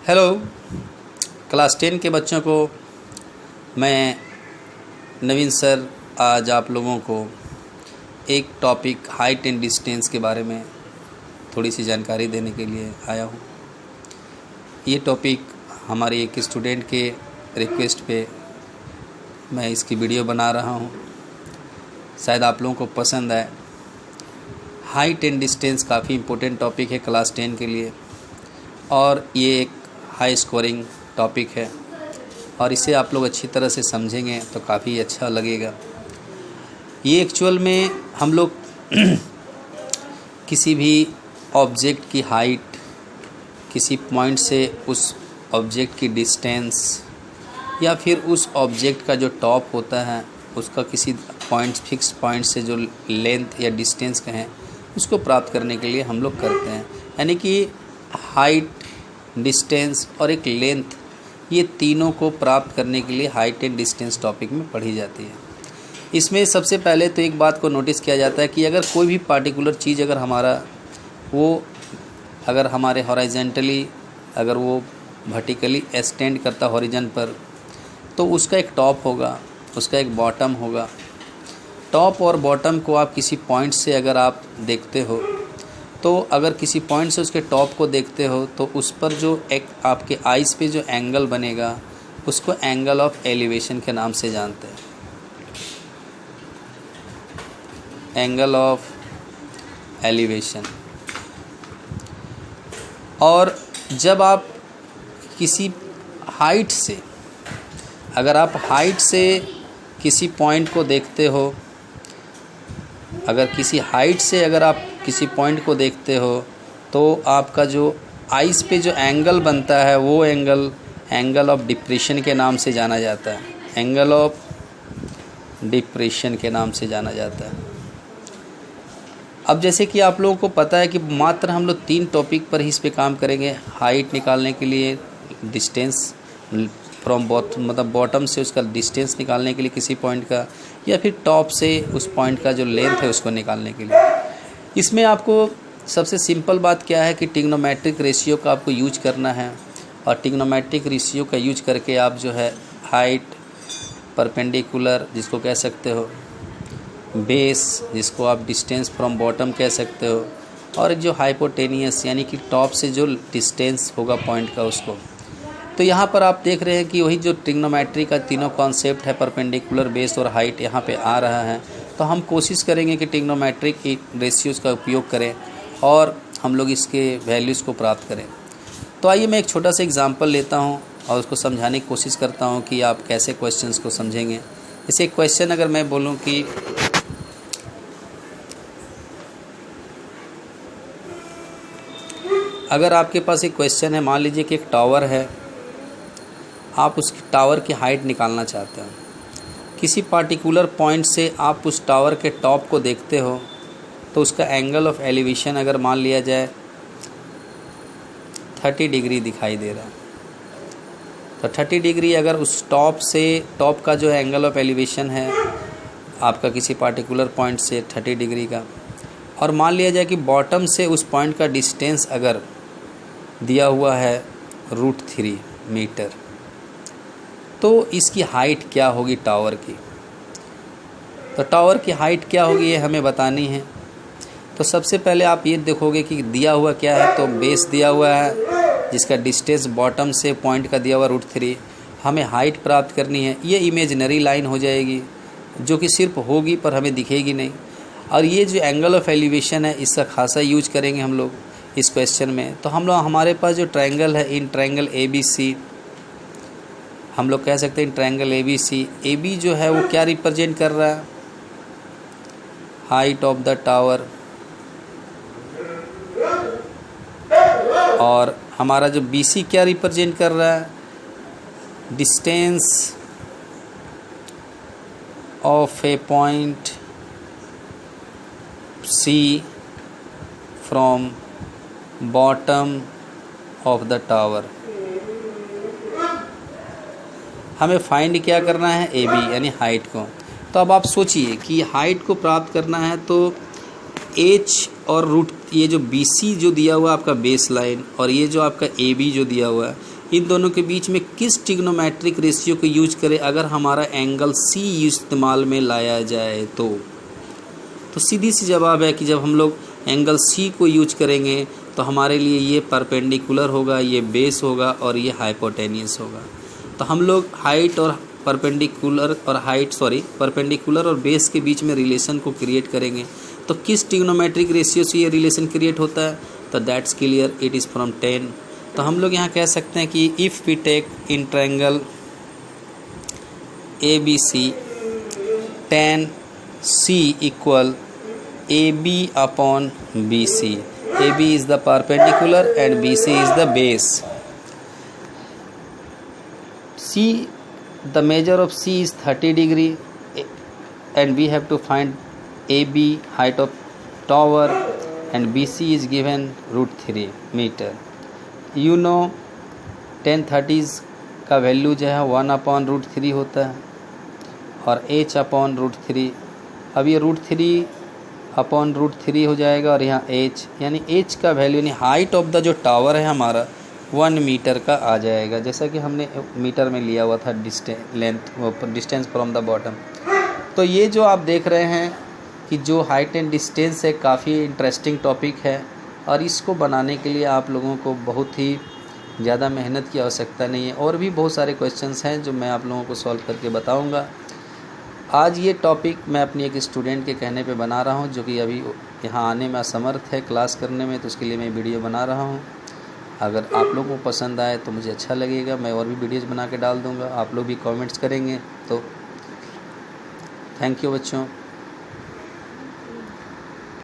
Hello class 10 के बच्चों को मैं नवीन सर आज आप लोगों को एक टॉपिक हाइट एंड डिस्टेंस के बारे में थोड़ी सी जानकारी देने के लिए आया हूँ। ये टॉपिक हमारे एक स्टूडेंट के रिक्वेस्ट पे मैं इसकी वीडियो बना रहा हूँ, शायद आप लोगों को पसंद आए। हाइट एंड डिस्टेंस काफ़ी इम्पोर्टेंट टॉपिक है क्लास 10 के लिए और ये एक हाई स्कोरिंग टॉपिक है और इसे आप लोग अच्छी तरह से समझेंगे तो काफ़ी अच्छा लगेगा। ये एक्चुअल में हम लोग किसी भी ऑब्जेक्ट की हाइट, किसी पॉइंट से उस ऑब्जेक्ट की डिस्टेंस या फिर उस ऑब्जेक्ट का जो टॉप होता है उसका किसी पॉइंट, फिक्स पॉइंट से जो लेंथ या डिस्टेंस कहें उसको प्राप्त करने के लिए हम लोग करते हैं। यानी कि हाइट, डिस्टेंस और एक लेंथ, ये तीनों को प्राप्त करने के लिए हाइट एंड डिस्टेंस टॉपिक में पढ़ी जाती है। इसमें सबसे पहले तो एक बात को नोटिस किया जाता है कि अगर कोई भी पार्टिकुलर चीज़ अगर हमारे हॉरिजॉन्टली, अगर वो वर्टिकली एक्सटेंड करता हॉरिजॉन पर, तो उसका एक टॉप होगा, उसका एक बॉटम होगा। टॉप और बॉटम को आप किसी पॉइंट से अगर आप देखते हो तो अगर किसी पॉइंट से उसके टॉप को देखते हो तो उस पर जो एक आपके आइज़ पे जो एंगल बनेगा उसको एंगल ऑफ एलिवेशन के नाम से जानते हैं। Angle of elevation. और जब आप किसी हाइट से, अगर आप हाइट से किसी पॉइंट को देखते हो, अगर आप किसी पॉइंट को देखते हो तो आपका जो आइज़ पे जो एंगल बनता है वो एंगल ऑफ डिप्रेशन के नाम से जाना जाता है। एंगल ऑफ डिप्रेशन के नाम से जाना जाता है। अब जैसे कि आप लोगों को पता है कि मात्र हम लोग 3 टॉपिक पर ही इस पे काम करेंगे। हाइट निकालने के लिए, डिस्टेंस फ्रॉम बॉटम से उसका डिस्टेंस निकालने के लिए किसी पॉइंट का, या फिर टॉप से उस पॉइंट का जो लेंथ है उसको निकालने के लिए। इसमें आपको सबसे सिंपल बात क्या है कि ट्रिग्नोमेट्रिक रेशियो का आपको यूज करना है और ट्रिग्नोमेट्रिक रेशियो का यूज करके आप जो है हाइट, परपेंडिकुलर जिसको कह सकते हो, बेस जिसको आप डिस्टेंस फ्रॉम बॉटम कह सकते हो, और एक जो हाइपोटेनियस यानी कि टॉप से जो डिस्टेंस होगा पॉइंट का उसको। तो यहाँ पर आप देख रहे हैं कि वही जो ट्रिग्नोमेट्री का तीनों कॉन्सेप्ट है, परपेंडिकुलर, बेस और हाइट, यहाँ पे आ रहा है। तो हम कोशिश करेंगे कि ट्रिग्नोमेट्रिक की रेशियोज़ का उपयोग करें और हम लोग इसके वैल्यूज़ को प्राप्त करें। तो आइए मैं एक छोटा सा एग्जांपल लेता हूँ और उसको समझाने की कोशिश करता हूँ कि आप कैसे क्वेश्चंस को समझेंगे। जैसे एक क्वेश्चन अगर मैं बोलूँ कि अगर आपके पास एक क्वेश्चन है, मान लीजिए कि एक टावर है, आप उस टावर की हाइट निकालना चाहते हो। किसी पार्टिकुलर पॉइंट से आप उस टावर के टॉप को देखते हो तो उसका एंगल ऑफ एलिवेशन अगर मान लिया जाए 30 डिग्री दिखाई दे रहा है, तो 30 डिग्री अगर उस टॉप का जो एंगल ऑफ एलिवेशन है आपका किसी पार्टिकुलर पॉइंट से 30 डिग्री का, और मान लिया जाए कि बॉटम से उस पॉइंट का डिस्टेंस अगर दिया हुआ है √3 मीटर, तो इसकी हाइट क्या होगी टावर की। तो टावर की हाइट क्या होगी ये हमें बतानी है। तो सबसे पहले आप ये देखोगे कि दिया हुआ क्या है। तो बेस दिया हुआ है जिसका डिस्टेंस बॉटम से पॉइंट का दिया हुआ √3। हमें हाइट प्राप्त करनी है। ये इमेजिनरी लाइन हो जाएगी जो कि सिर्फ होगी पर हमें दिखेगी नहीं। और ये जो एंगल ऑफ एलिवेशन है इसका खासा यूज करेंगे हम लोग इस क्वेश्चन में। तो हमारे पास जो ट्रायंगल है, इन ट्रायंगल ABC, हम लोग कह सकते हैं ट्रायंगल ABC। AB जो है वो क्या रिप्रेजेंट कर रहा है? Height of the tower. और हमारा जो BC क्या रिप्रेजेंट कर रहा है? Distance of A point C from bottom of the tower. हमें फाइंड क्या करना है? AB यानी हाइट को। तो अब आप सोचिए कि हाइट को प्राप्त करना है तो H और ये जो BC जो दिया हुआ है आपका बेस लाइन, और ये जो आपका AB जो दिया हुआ है, इन दोनों के बीच में किस ट्रिग्नोमेट्रिक रेशियो को यूज करें अगर हमारा एंगल सी इस्तेमाल में लाया जाए तो सीधी सी जवाब है कि जब हम लोग एंगल सी को यूज करेंगे तो हमारे लिए ये परपेंडिकुलर होगा, ये बेस होगा और ये हाइपोटेनियस होगा। तो हम लोग हाइट और परपेंडिकुलर और बेस के बीच में रिलेशन को क्रिएट करेंगे। तो किस ट्रिग्नोमेट्रिक रेशियो से ये रिलेशन क्रिएट होता है? तो that's clear, it is from 10। तो हम लोग यहाँ कह सकते हैं कि if we take in triangle ABC, tan C equal AB upon BC. AB is the perpendicular and BC is the base. The measure of C is 30 degree and we have to find AB height of tower and BC is given √3 meter. You know tan 30 का value जो है 1/√3 होता है और h/√3। अब ये √3/√3 हो जाएगा और यहाँ h यानी h का वैल्यू यानी हाइट ऑफ द जो टावर है हमारा 1 मीटर का आ जाएगा, जैसा कि हमने मीटर में लिया हुआ था डिस्टेंस फ्रॉम द बॉटम। तो ये जो आप देख रहे हैं कि जो हाइट एंड डिस्टेंस है काफ़ी इंटरेस्टिंग टॉपिक है और इसको बनाने के लिए आप लोगों को बहुत ही ज़्यादा मेहनत की आवश्यकता नहीं है। और भी बहुत सारे क्वेश्चंस हैं जो मैं आप लोगों को सॉल्व करके बताऊंगा। आज ये टॉपिक मैं अपनी एक स्टूडेंट के कहने पे बना रहा हूँ जो कि अभी यहाँ आने में असमर्थ है क्लास करने में, तो उसके लिए मैं वीडियो बना रहा हूँ। अगर आप लोगों को पसंद आए तो मुझे अच्छा लगेगा, मैं और भी वीडियोज़ बना के डाल दूँगा। आप लोग भी कमेंट्स करेंगे तो थैंक यू बच्चों।